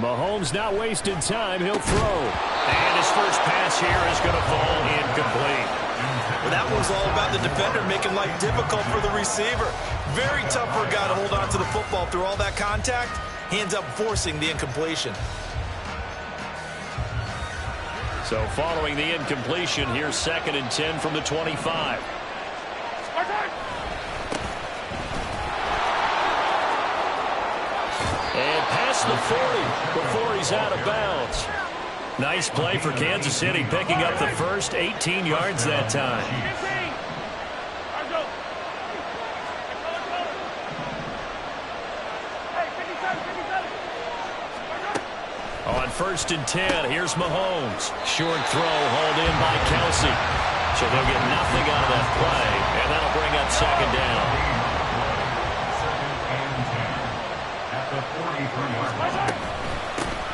Mahomes not wasting time. He'll throw. And his first pass here is going to fall incomplete. Well, that was all about the defender making life difficult for the receiver. Very tough for a guy to hold on to the football through all that contact. He ends up forcing the incompletion. So following the incompletion, here's 2nd and 10 from the 25. And past the 40 before he's out of bounds. Nice play for Kansas City, picking up the first 18 yards that time. On 1st and 10, here's Mahomes. Short throw hauled in by Kelsey. So they'll get nothing out of that play, and that'll bring up 2nd down.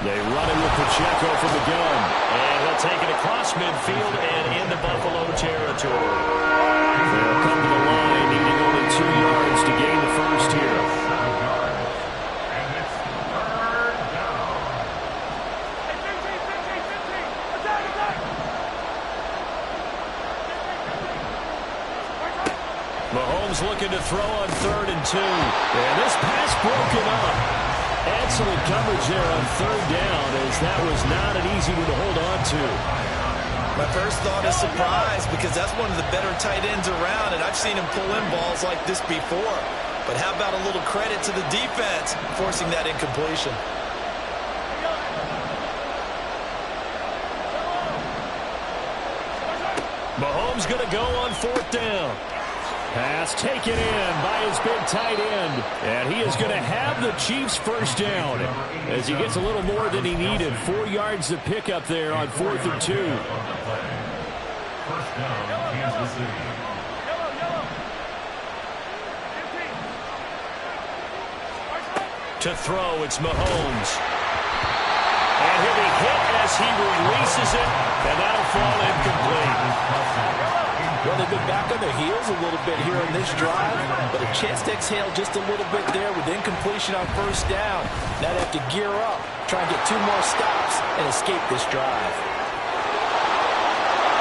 They run it with Pacheco from the gun. And he'll take it across midfield and into Buffalo territory. They'll come to the line, needing only 2 yards to gain the first here. Mahomes looking to throw on 3rd and 2. And this pass broken up. Excellent coverage there on 3rd down, as that was not an easy one to hold on to. My first thought is surprise, because that's one of the better tight ends around, and I've seen him pull in balls like this before. But how about a little credit to the defense forcing that incompletion? Mahomes going to go on 4th down. Pass taken in by his big tight end. And he is going to have the Chiefs' first down as he gets a little more than he needed. 4 yards to pick up there on 4th and 2. First down, Kansas City. To throw, it's Mahomes. And he'll be hit as he releases it, and that'll fall incomplete. Well, they've been back on their heels a little bit here on this drive, but a chance to exhale just a little bit there with incompletion on 1st down. Now they have to gear up, try and get 2 more stops, and escape this drive.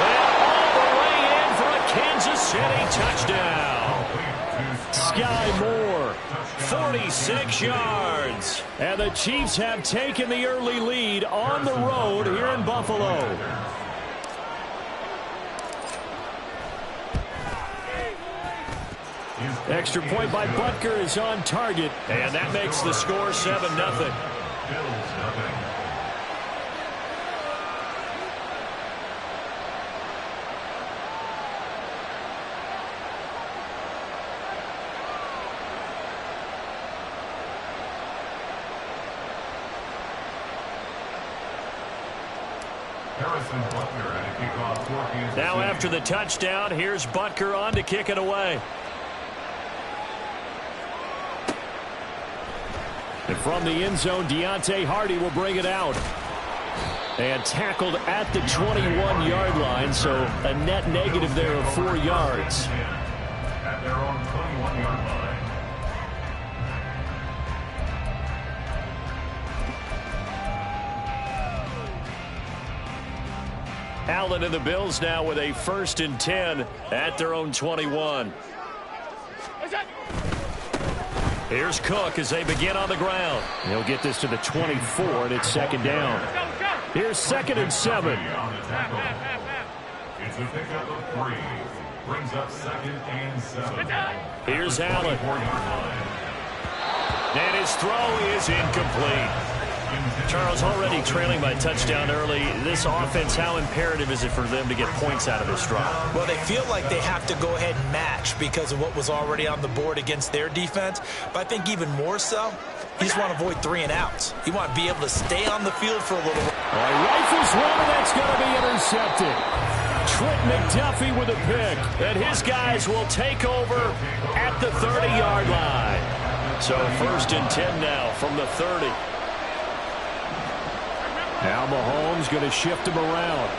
And all the way in for a Kansas City touchdown. Sky Moore, 46 yards. And the Chiefs have taken the early lead on the road here in Buffalo. Extra point by Butker is on target, and that makes the score 7-0. Now after the touchdown, here's Butker on to kick it away. And from the end zone, Deontay Hardy will bring it out. And tackled at the 21-yard line, so a net negative there of 4 yards. At their own 21-yard line. Allen and the Bills now with a 1st and 10 at their own 21. Here's Cook as they begin on the ground. He'll get this to the 24, and it's 2nd down. Here's 2nd and 7. It's a pickup of 3. Brings up 2nd and 7. Here's Allen. And his throw is incomplete. Charles, already trailing by touchdown early. This offense, how imperative is it for them to get points out of this drive? Well, they feel like they have to go ahead and match because of what was already on the board against their defense. But I think even more so, you just want to avoid 3 and outs. You want to be able to stay on the field for a little while. Rifles one, and that's going to be intercepted. Trent McDuffie with a pick, and his guys will take over at the 30-yard line. So 1st and 10 now from the 30. Now Mahomes going to shift him around.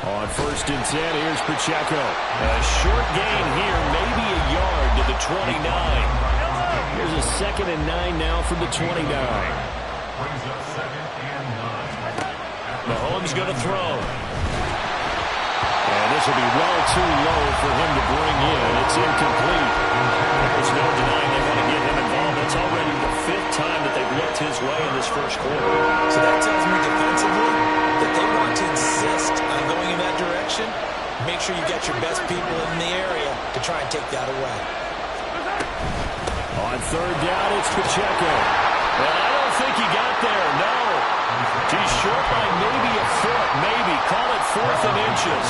On 1st and 10, here's Pacheco. A short gain here, maybe a yard to the 29. Here's a 2nd and 9 now from the 29. Brings up 2nd and 9. Mahomes going to throw. And this will be well too low for him to bring in. It's incomplete. There's no denying they want to get him involved. It's already the 5th time that they've looked his way in this first quarter. So that tells me defensively that they want to insist on going in that direction. Make sure you get your best people in the area to try and take that away. On 3rd down, it's Pacheco. And I don't think he got there, no. He's short by maybe a foot, maybe. Call it 4th and inches.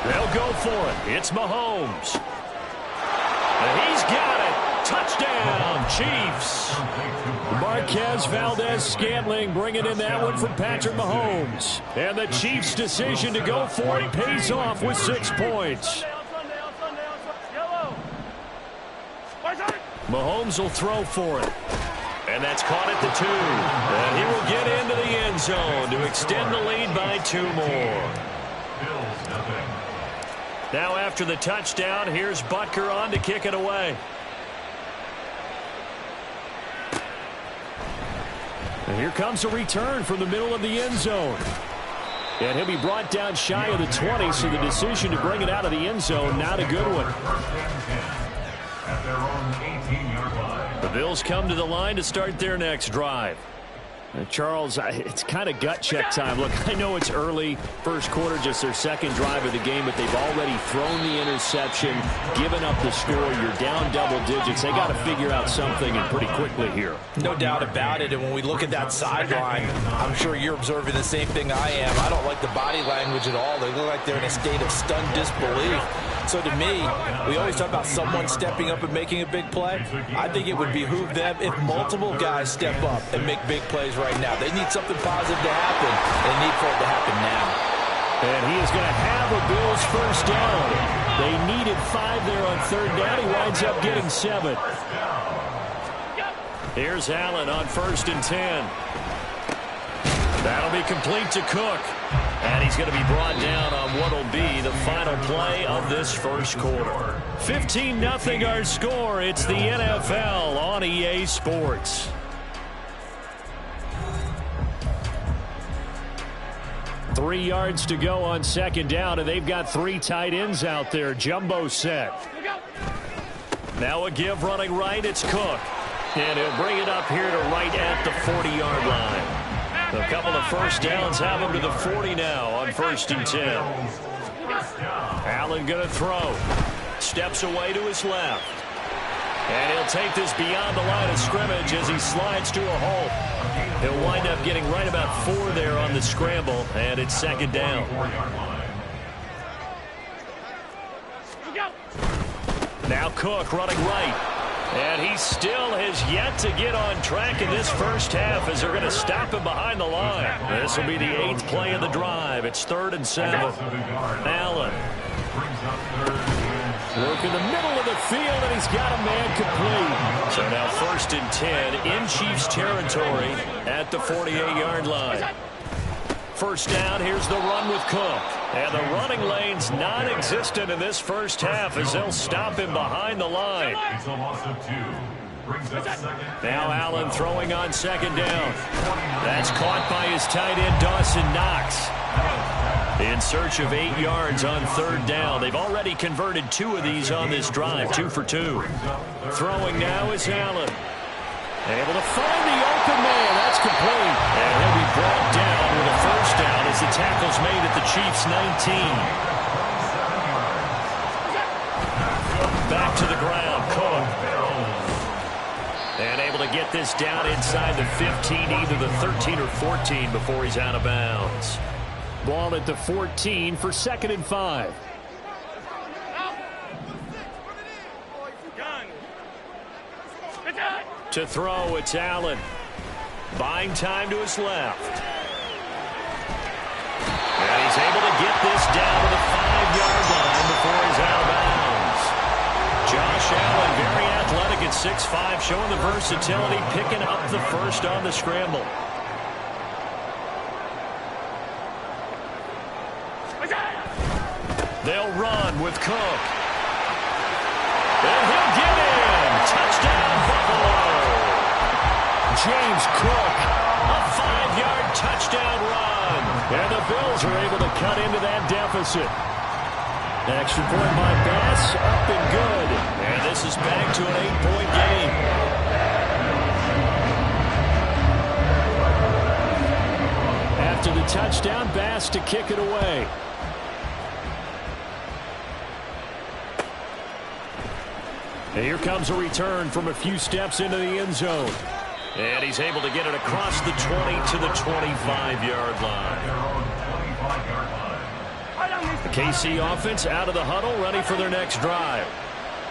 They'll go for it. It's Mahomes. And he's got it. Touchdown, Chiefs. Marquez Valdez-Scantling bringing in that one for Patrick Mahomes. And the Chiefs' decision to go for it pays off with 6 points. Mahomes will throw for it. And that's caught at the 2. And he will get into the end zone to extend the lead by 2 more. Now after the touchdown, here's Butker on to kick it away. And here comes a return from the middle of the end zone. And he'll be brought down shy of the 20, so the decision to bring it out of the end zone, not a good one. At their own 18-yard line. The Bills come to the line to start their next drive. Charles, it's kind of gut check time. Look, I know it's early, first quarter, just their 2nd drive of the game, but they've already thrown the interception, given up the score. You're down double digits. They got to figure out something, and pretty quickly here. No doubt about it, and when we look at that sideline, I'm sure you're observing the same thing I am. I don't like the body language at all. They look like they're in a state of stunned disbelief. So to me, we always talk about someone stepping up and making a big play. I think it would behoove them if multiple guys step up and make big plays right now. They need something positive to happen, and they need for it to happen now. And he is going to have a Bills first down. They needed 5 there on 3rd down. He winds up getting 7. Here's Allen on 1st and 10. That'll be complete to Cook. And he's going to be brought down on what will be the final play of this first quarter. 15-0 our score. It's the NFL on EA Sports. Three yards to go on 2nd down, and they've got 3 tight ends out there. Jumbo set. Now a give running right. It's Cook. And he'll bring it up here to right at the 40-yard line. A couple of first downs have him to the 40 now on 1st and 10. Allen going to throw. Steps away to his left. And he'll take this beyond the line of scrimmage as he slides to a hole. He'll wind up getting right about 4 there on the scramble, and it's 2nd down. Now Cook running right. And he still has yet to get on track in this first half as they're going to stop him behind the line. This will be the 8th play of the drive. It's 3rd and 7. Allen. Look in the middle of the field, and he's got a man complete. So now 1st and 10 in Chiefs territory at the 48-yard line. First down, here's the run with Cook. And the running lane's non-existent in this first half as they'll stop him behind the line. It's a loss of 2. Brings up 2nd. Now Allen throwing on 2nd down. That's caught by his tight end, Dawson Knox. In search of 8 yards on 3rd down. They've already converted 2 of these on this drive, 2 for 2. Throwing now is Allen. Able to find the open man. That's complete. And he'll be brought down with a first down as the tackle's made at the Chiefs' 19. Back to the ground. Cook. And able to get this down inside the 15, either the 13 or 14 before he's out of bounds. Ball at the 14 for 2nd and 5. To throw, it's Allen. Buying time to his left. And he's able to get this down to the 5-yard line before he's out of bounds. Josh Allen, very athletic at 6'5", showing the versatility, picking up the first on the scramble. run with Cook. And he'll get in. Touchdown, Buffalo. James Cook, a 5-yard touchdown run. And the Bills are able to cut into that deficit. Extra point by Bass, up and good. And this is back to an 8-point game. After the touchdown, Bass to kick it away. And here comes a return from a few steps into the end zone. And he's able to get it across the 20 to the 25-yard line. The KC offense out of the huddle, ready for their next drive.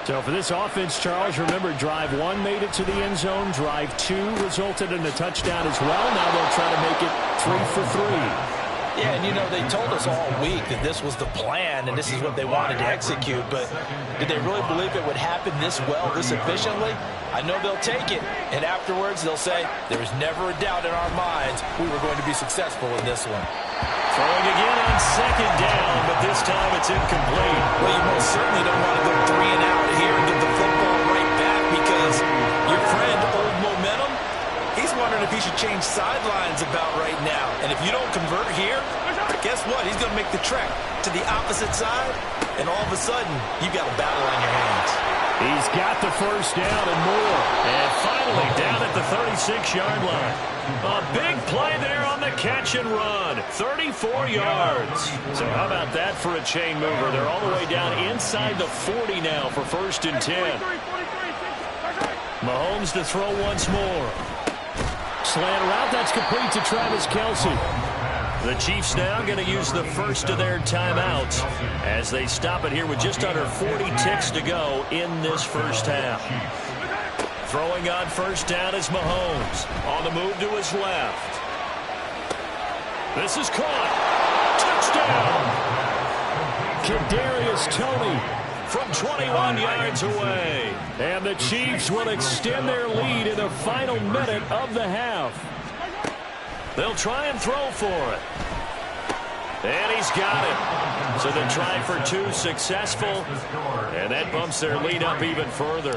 So for this offense, Charles, remember, drive 1 made it to the end zone. Drive 2 resulted in a touchdown as well. Now they'll try to make it 3 for 3. Yeah, and you know, they told us all week that this was the plan and this is what they wanted to execute, but did they really believe it would happen this well, this efficiently? I know they'll take it, and afterwards they'll say, there was never a doubt in our minds we were going to be successful in this one. Throwing again on second down, but this time it's incomplete. Well, you most certainly don't want to go 3 and out here and get the football right back because your friend, Old Momentum, he's wondering if he should change sidelines about right now. And if you don't convert here, guess what? He's going to make the trek to the opposite side, and all of a sudden, you've got a battle on your hands. He's got the first down and more. And finally down at the 36-yard line. A big play there on the catch and run. 34 yards. So how about that for a chain mover? They're all the way down inside the 40 now for 1st and 10. Mahomes to throw once more. Slant route, that's complete to Travis Kelce. The Chiefs now going to use the first of their timeouts as they stop it here with just under 40 ticks to go in this first half. Throwing on first down is Mahomes. On the move to his left. This is caught. Touchdown! Kadarius Toney from 21 yards away. And the Chiefs will extend their lead in the final minute of the half. They'll try and throw for it. And he's got it. So they try for 2, successful. And that bumps their lead up even further.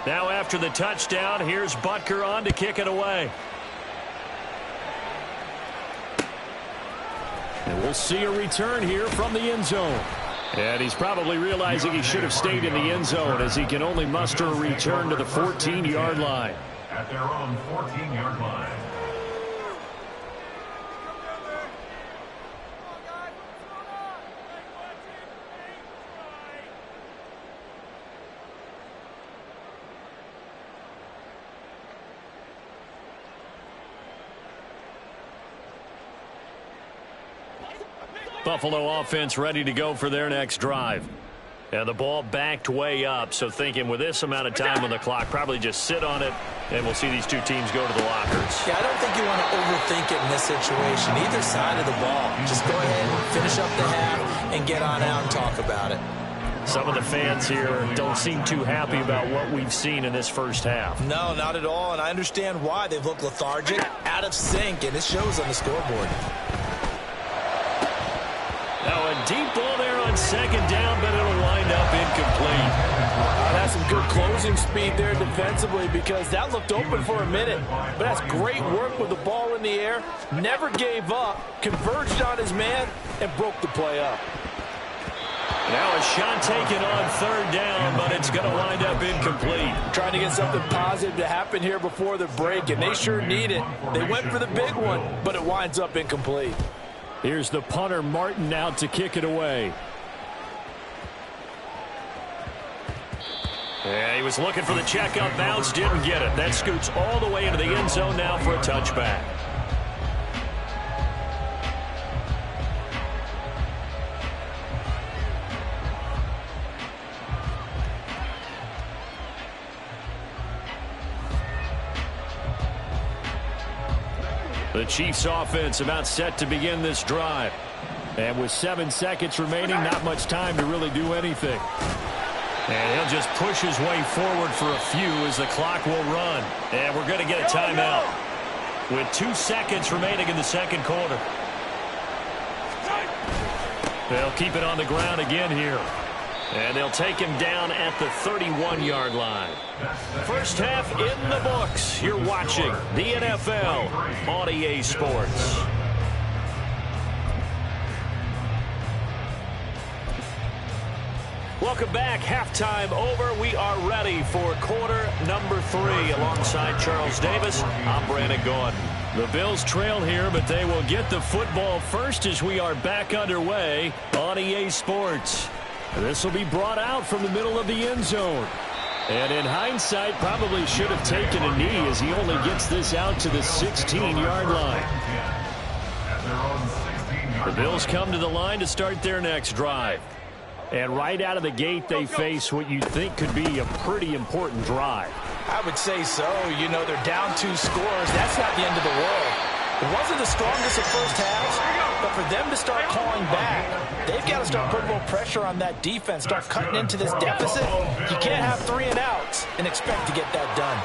Now after the touchdown, here's Butker on to kick it away. And we'll see a return here from the end zone. And he's probably realizing he should have stayed in the end zone as he can only muster a return to the 14-yard line. At their own 14-yard line. Buffalo offense ready to go for their next drive. And the ball backed way up, so thinking with this amount of time on the clock, probably just sit on it, and we'll see these two teams go to the lockers. Yeah, I don't think you want to overthink it in this situation. Either side of the ball. Just go ahead and finish up the half and get on out and talk about it. Some of the fans here don't seem too happy about what we've seen in this first half. No, not at all, and I understand why. They've looked lethargic, out of sync, and it shows on the scoreboard. Now a deep ball there on second down, but it'll wind up incomplete. That's some good closing speed there defensively because that looked open for a minute. But that's great work with the ball in the air. Never gave up, converged on his man, and broke the play up. Now a shot taken on third down, but it's going to wind up incomplete. Trying to get something positive to happen here before the break, and they sure need it. They went for the big one, but it winds up incomplete. Here's the punter, Martin, out to kick it away. Yeah, he was looking for the checkup bounce, didn't get it. That scoots all the way into the end zone now for a touchback. The Chiefs offense about set to begin this drive. And with 7 seconds remaining, not much time to really do anything. And he'll just push his way forward for a few as the clock will run. And we're going to get a timeout with 2 seconds remaining in the second quarter. They'll keep it on the ground again here. And they'll take him down at the 31-yard line. First half in the books. You're watching the NFL on EA Sports. Welcome back. Halftime over. We are ready for quarter number 3. Alongside Charles Davis, I'm Brandon Gordon. The Bills trail here, but they will get the football first as we are back underway on EA Sports. This will be brought out from the middle of the end zone. And in hindsight, probably should have taken a knee as he only gets this out to the 16-yard line. The Bills come to the line to start their next drive. And right out of the gate, they face what you think could be a pretty important drive. I would say so. You know, they're down 2 scores. That's not the end of the world. It wasn't the strongest of first halves, but for them to start calling back, they've got to start putting more pressure on that defense, start cutting into this deficit. You can't have 3 and outs and expect to get that done.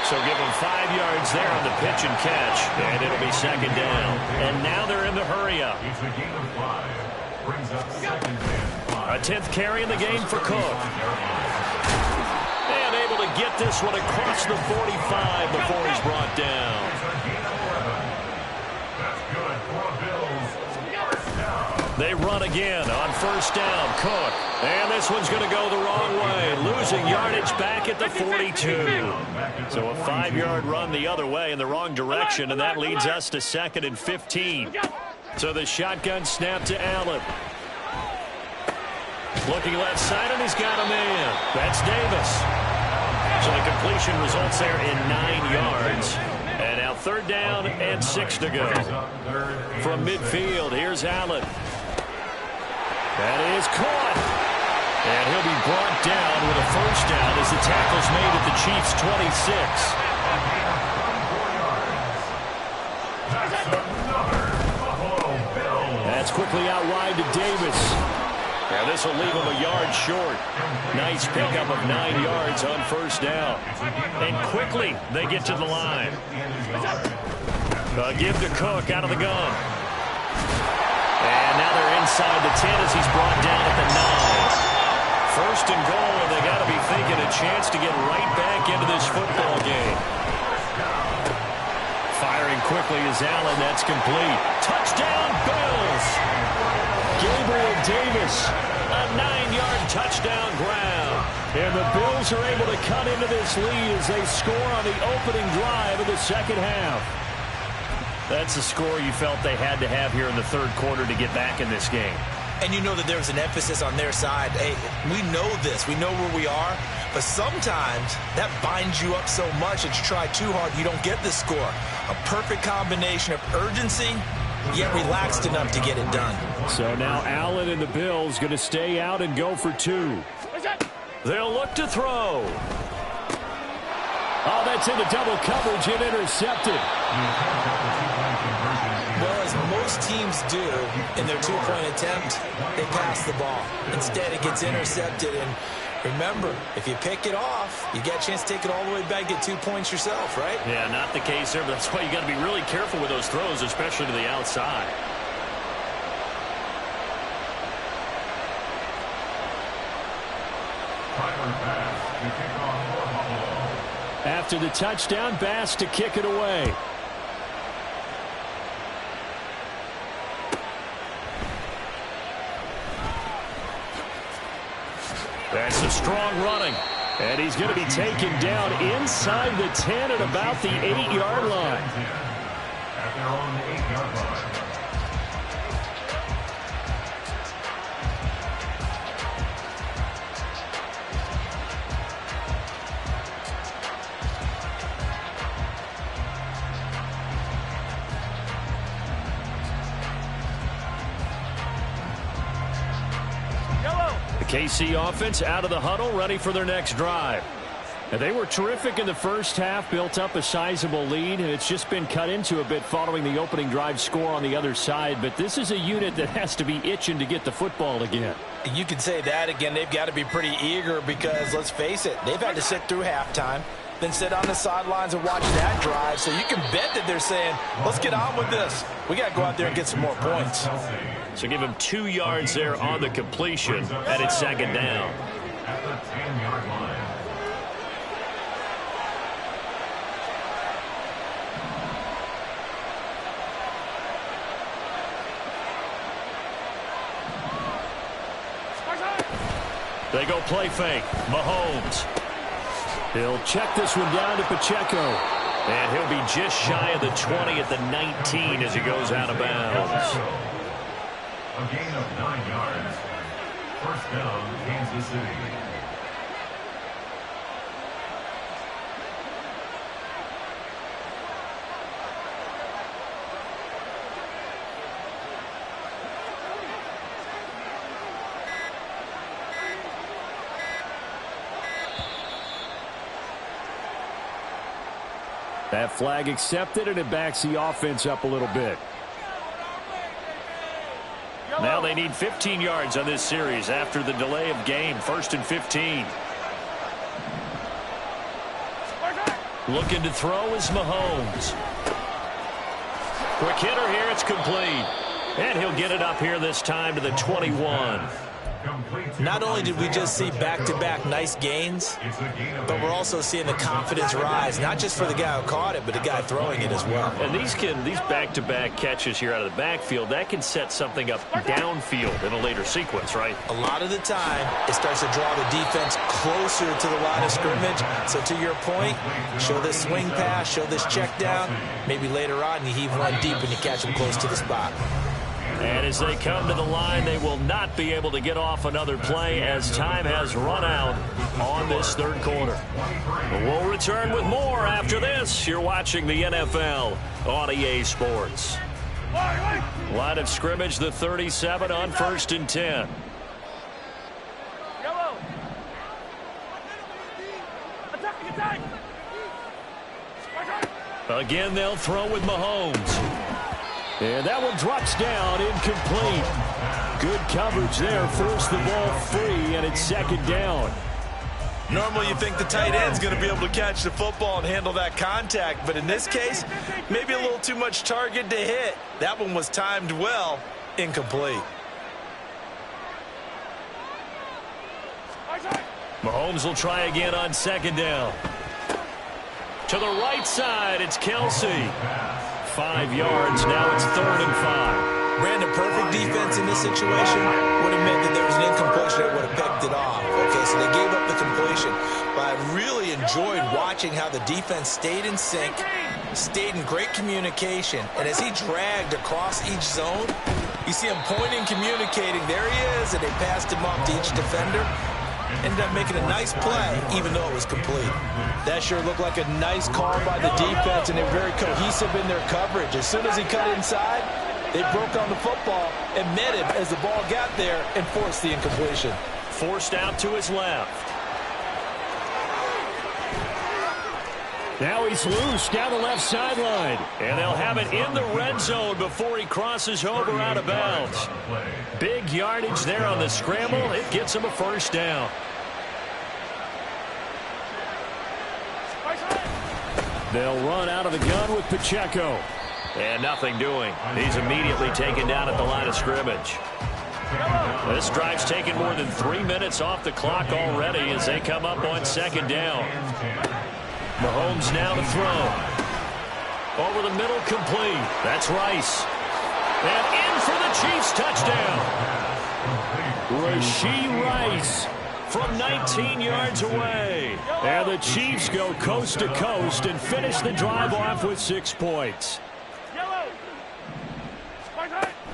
So give them 5 yards there on the pitch and catch, and it'll be second down. And now they're in the hurry-up. A 10th carry in the game for Cook. And able to get this one across the 45 before he's brought down. They run again on first down. Cook. And this one's going to go the wrong way. Losing yardage back at the 42. So a 5-yard run the other way in the wrong direction, and that leads us to 2nd and 15. So the shotgun snap to Allen. Looking left side, and he's got a man. That's Davis. So the completion results there in 9 yards. And now 3rd down and 6 to go. From midfield, here's Allen. That is caught. And he'll be brought down with a first down as the tackle's made at the Chiefs' 26. That's quickly out wide to Davis. And this will leave him a yard short. Nice pickup of 9 yards on first down. And quickly they get to the line. Give to Cook out of the gun. And now they're inside the 10 as he's brought down at the 9. First and goal, and they got to be thinking a chance to get right back into this football game. Firing quickly is Allen. That's complete. Touchdown, Bills! Gabriel Davis, a 9-yard touchdown grab. And the Bills are able to cut into this lead as they score on the opening drive of the second half. That's a score you felt they had to have here in the 3rd quarter to get back in this game. And you know that there's an emphasis on their side. Hey, we know this. We know where we are. But sometimes that binds you up so much that you try too hard, you don't get the score. A perfect combination of urgency, yet relaxed enough to get it done. So now Allen and the Bills going to stay out and go for 2. They'll look to throw. Oh, that's into double coverage and intercepted. Well, as most teams do in their 2-point attempt, they pass the ball. Instead, it gets intercepted. And remember, if you pick it off, you get a chance to take it all the way back, get 2 points yourself, right? Yeah, not the case there, but that's why you got to be really careful with those throws, especially to the outside. After the touchdown, Bass to kick it away. That's a strong running. And he's going to be taken down inside the 10 at about the 8-yard line. At their own 8-yard line. KC offense out of the huddle, ready for their next drive. And they were terrific in the first half, built up a sizable lead, and it's just been cut into a bit following the opening drive score on the other side. But this is a unit that has to be itching to get the football again. You could say that again. They've got to be pretty eager because, let's face it, they've had to sit through halftime. than sit on the sidelines and watch that drive. So you can bet that they're saying, let's get on with this. We got to go out there and get some more points. So give him 2 yards there on the completion, and it's second down. At the 10-yard line. They go play fake. Mahomes. He'll check this one down to Pacheco. And he'll be just shy of the 20 at the 19 as he goes out of bounds. A gain of 9 yards. First down, Kansas City. That flag accepted, and it backs the offense up a little bit. Now they need 15 yards on this series after the delay of game. 1st and 15. Looking to throw is Mahomes. Quick hitter here. It's complete. And he'll get it up here this time to the 21. Not only did we just see back-to-back nice gains, but we're also seeing the confidence rise, not just for the guy who caught it, but the guy throwing it as well. And these back-to-back catches here out of the backfield, that can set something up downfield in a later sequence, right? A lot of the time, it starts to draw the defense closer to the line of scrimmage. So to your point, show this swing pass, show this check down. Maybe later on, you heave one deep and you catch them close to the spot. And as they come to the line, they will not be able to get off another play as time has run out on this third quarter. We'll return with more after this. You're watching the NFL on EA Sports. Line of scrimmage, the 37 on 1st and 10. Again, they'll throw with Mahomes. And that one drops down, incomplete. Good coverage there, forced the ball free, and it's second down. Normally you think the tight end's going to be able to catch the football and handle that contact, but in this case, maybe a little too much target to hit. That one was timed well, incomplete. Mahomes will try again on second down. To the right side, it's Kelsey. 5 yards, now it's 3rd and 5. Brandon, perfect defense in this situation would have meant that there was an incompletion that would have picked it off. Okay, so they gave up the completion. But I really enjoyed watching how the defense stayed in sync, stayed in great communication. And as he dragged across each zone, you see him pointing, communicating. There he is, and they passed him off to each defender. Ended up making a nice play, even though it was complete. That sure looked like a nice call by the defense, and they're very cohesive in their coverage. As soon as he cut inside, they broke on the football and met him as the ball got there and forced the incompletion. Forced out to his left. Now he's loose down the left sideline. And they'll have it in the red zone before he crosses over out of bounds. Big yardage there on the scramble. It gets him a first down. They'll run out of the gun with Pacheco. And nothing doing. He's immediately taken down at the line of scrimmage. This drive's taken more than 3 minutes off the clock already as they come up on second down. Mahomes now to throw. Over the middle, complete. That's Rice. And in for the Chiefs touchdown. Rashee Rice from 19 yards away. And the Chiefs go coast to coast and finish the drive off with 6 points.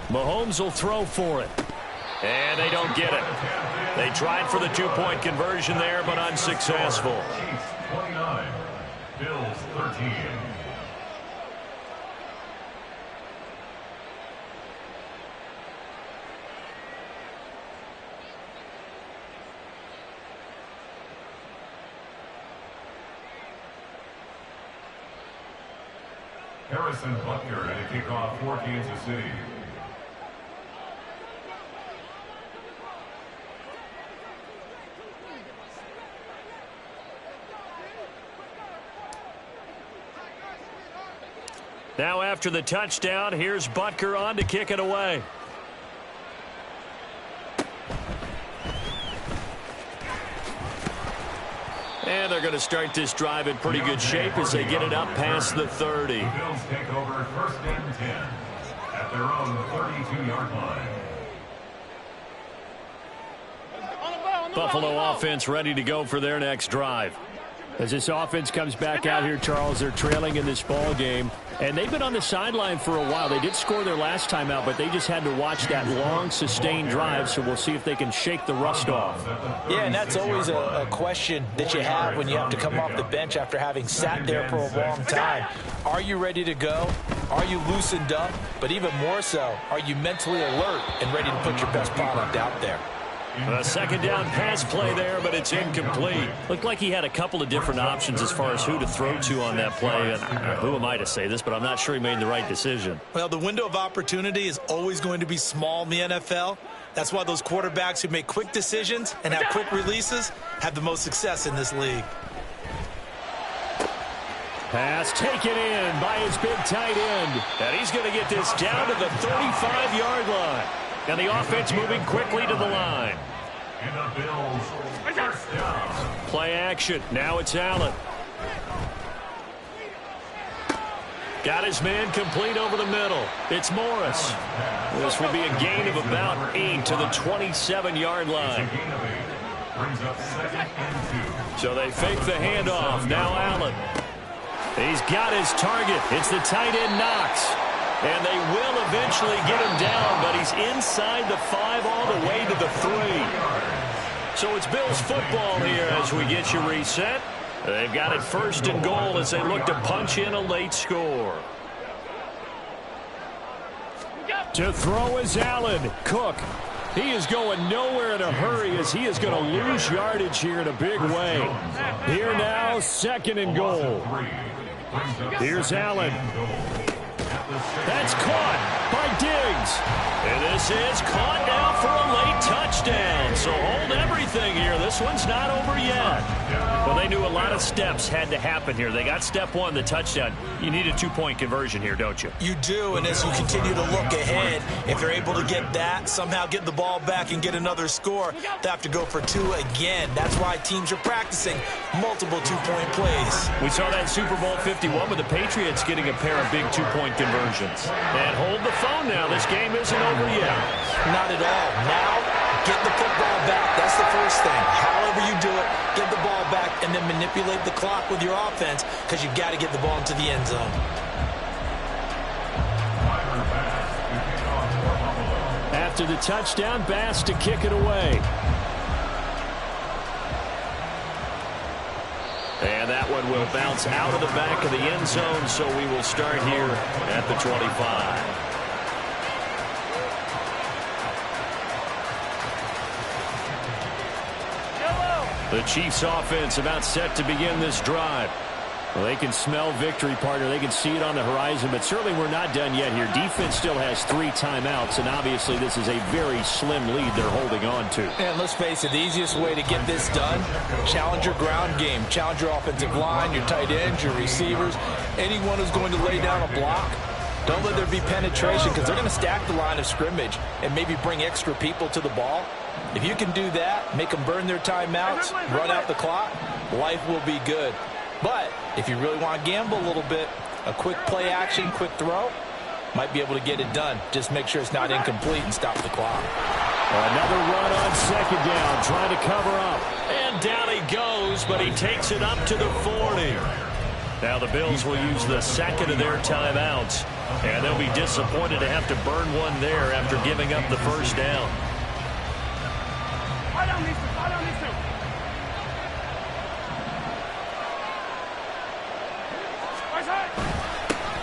Mahomes will throw for it. And they don't get it. They tried for the 2-point conversion there, but unsuccessful. Chiefs 29, Bills 13. Harrison Butker at a kickoff for Kansas City. Now after the touchdown, here's Butker on to kick it away. And they're going to start this drive in pretty good shape as they get it up past the 30. The Bills take over 1st and 10 at their own 32-yard line. Buffalo offense ready to go for their next drive. As this offense comes back out here, Charles, they're trailing in this ball game, and they've been on the sideline for a while. They did score their last time out, but they just had to watch that long, sustained drive, so we'll see if they can shake the rust off. Yeah, and that's always a question that you have when you have to come off the bench after having sat there for a long time. Are you ready to go? Are you loosened up? But even more so, are you mentally alert and ready to put your best product out there? A second down pass play there, but it's incomplete. Looked like he had a couple of different options as far as who to throw to on that play. And who am I to say this, but I'm not sure he made the right decision. Well, the window of opportunity is always going to be small in the NFL. That's why those quarterbacks who make quick decisions and have quick releases have the most success in this league. Pass taken in by his big tight end. And he's going to get this down to the 35-yard line. And the offense moving quickly to the line. And the Bills, 1st down. Play action. Now it's Allen. Got his man complete over the middle. It's Morris. This will be a gain of about 8 to the 27-yard line. Brings up 2nd and 2. So they fake the handoff. Now Allen. He's got his target. It's the tight end Knox. And they will eventually get him down, but he's inside the 5 all the way to the 3. So it's Bills football here as we get you reset. They've got it 1st and goal as they look to punch in a late score. To throw is Allen. Cook. He is going nowhere in a hurry as he is going to lose yardage here in a big way. Here now, 2nd and goal. Here's Allen. That's caught by Diggs. And this is caught now for a late touchdown. So hold everything here. This one's not over yet. Well, they knew a lot of steps had to happen here. They got step 1, the touchdown. You need a 2-point conversion here, don't you? You do, and as you continue to look ahead, if they're able to get that, somehow get the ball back and get another score, they have to go for 2 again. That's why teams are practicing multiple 2-point plays. We saw that in Super Bowl 51 with the Patriots getting a pair of big 2-point conversions. And hold the phone now. This game isn't over yet. Not at all. Now, get the football back. That's the first thing. However you do it, get the ball back and then manipulate the clock with your offense because you've got to get the ball into the end zone. After the touchdown, Bass to kick it away. And that one will bounce out of the back of the end zone, so we will start here at the 25. The Chiefs offense about set to begin this drive. Well, they can smell victory, partner. They can see it on the horizon, but certainly we're not done yet here. Defense still has 3 timeouts, and obviously this is a very slim lead they're holding on to. And let's face it, the easiest way to get this done, challenge your ground game. Challenge your offensive line, your tight ends, your receivers, anyone who's going to lay down a block. Don't let there be penetration because they're going to stack the line of scrimmage and maybe bring extra people to the ball. If you can do that, make them burn their timeouts, run out the clock, life will be good. But if you really want to gamble a little bit, a quick play action, quick throw, might be able to get it done. Just make sure it's not incomplete and stop the clock. Another run on 2nd down, trying to cover up. And down he goes, but he takes it up to the 40. Now the Bills will use the 2nd of their timeouts, and they'll be disappointed to have to burn one there after giving up the 1st down.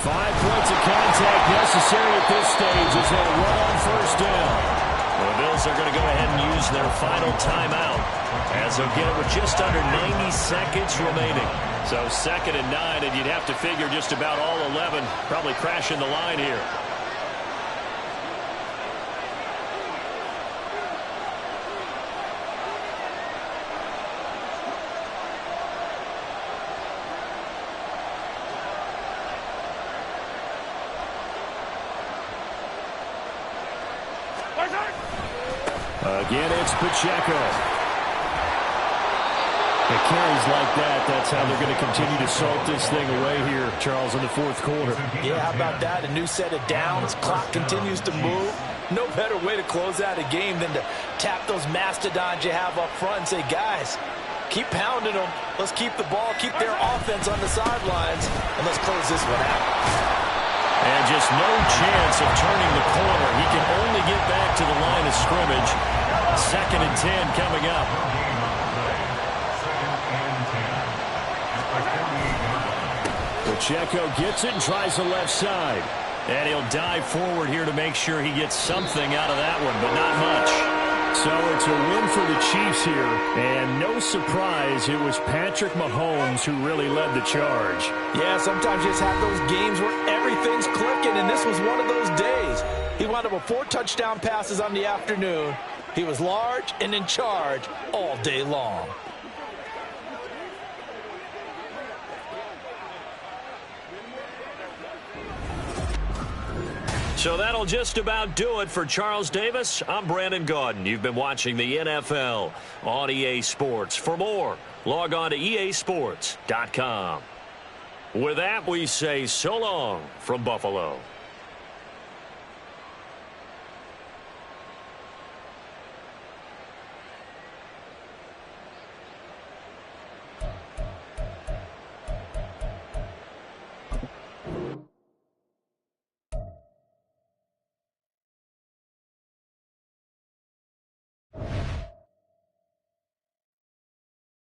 5 points of contact necessary at this stage as they'll run on 1st down. Well, the Bills are going to go ahead and use their final timeout as they'll get it with just under 90 seconds remaining. So 2nd and 9, and you'd have to figure just about all 11 probably crashing the line here. Again, it's Pacheco. It carries like that. That's how they're going to continue to salt this thing away here, Charles, in the fourth quarter. Yeah, how about that? A new set of downs. Clock continues to move. No better way to close out a game than to tap those mastodons you have up front and say, guys, keep pounding them. Let's keep the ball, keep their offense on the sidelines, and let's close this one out. And just no chance of turning the corner. He can only get back to the line of scrimmage. 2nd and 10 coming up. Pacheco gets it and tries the left side. And he'll dive forward here to make sure he gets something out of that one, but not much. So it's a win for the Chiefs here. And no surprise, it was Patrick Mahomes who really led the charge. Yeah, sometimes you just have those games where everything's clicking, and this was one of those days. He wound up with 4 touchdown passes on the afternoon. He was large and in charge all day long. So that'll just about do it for Charles Davis. I'm Brandon Gaudin. You've been watching the NFL on EA Sports. For more, log on to easports.com. With that, we say so long from Buffalo.